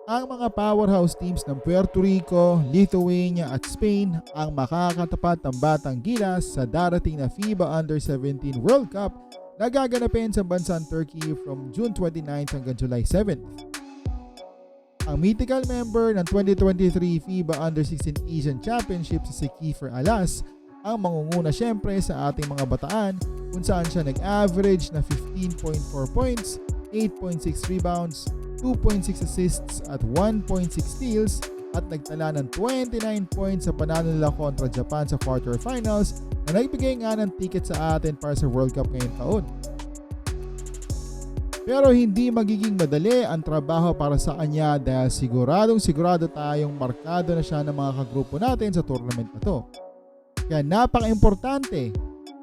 Ang mga powerhouse teams ng Puerto Rico, Lithuania at Spain ang makakatapat ng Batang Gilas sa darating na FIBA Under-17 World Cup na gaganapin sa bansang Turkey from June 29 hanggang July 7. Ang mythical member ng 2023 FIBA Under-16 Asian Championship si Kiefer Alas ang mangunguna syempre sa ating mga bataan kung saan siya nag-average na 15.4 points, 8.6 rebounds, 2.6 assists at 1.6 steals at nagtala ng 29 points sa panalo nila kontra Japan sa quarterfinals na nagbigay nga ng ticket sa atin para sa World Cup ngayong taon. Pero hindi magiging madali ang trabaho para sa kanya dahil sigurado tayong markado na siya ng mga kagrupo natin sa tournament na to. Kaya napaka-importante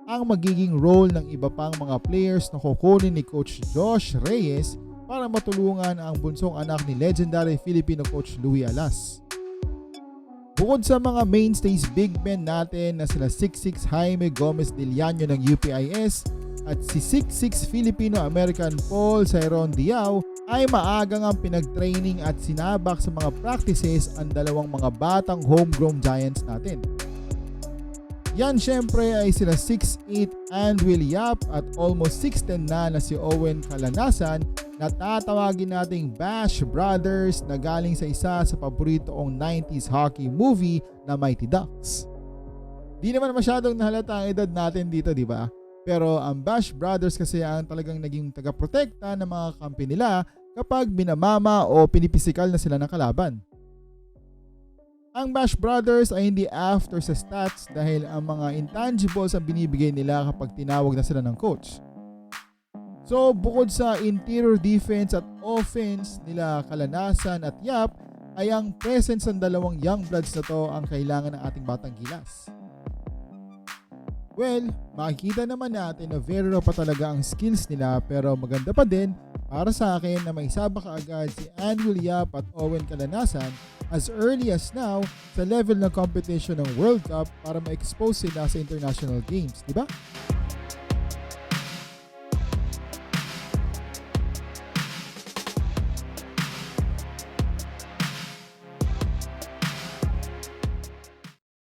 ang magiging role ng iba pang mga players na kukunin ni Coach Josh Reyes para matulungan ang bunsong anak ni legendary Filipino coach Louie Alas. Bukod sa mga mainstays big men natin na sila 6'6 Jaime Gomez Diliano ng UPIS at si 6'6 Filipino-American Paul Cyron Diao ay maagang ang pinag-training at sinabak sa mga practices ang dalawang mga batang homegrown giants natin. Yan syempre ay sila 6'8 Andwill Yap at almost 6'10 na si Owen Calanasan na tatawagin nating Bash Brothers na galing sa isa sa paboritong 90s hockey movie na Mighty Ducks. Di naman masyadong nahalata ang edad natin dito, di ba? Pero ang Bash Brothers kasi ang talagang naging tagaprotekta ng mga kampi nila kapag binamama o pinipisikal na sila ng kalaban. Ang Bash Brothers ay hindi after sa stats dahil ang mga intangibles ang binibigay nila kapag tinawag na sila ng coach. So bukod sa interior defense at offense nila Calanasan at Yap ay ang presence ng dalawang young bloods na to ang kailangan ng ating Batang Gilas. Well, makikita naman natin na very raw pa talaga ang skills nila pero maganda pa din para sa akin na may sabak agad si Andwill Yap at Owen Calanasan as early as now sa level ng competition ng World Cup para ma-expose sila sa international games, di ba?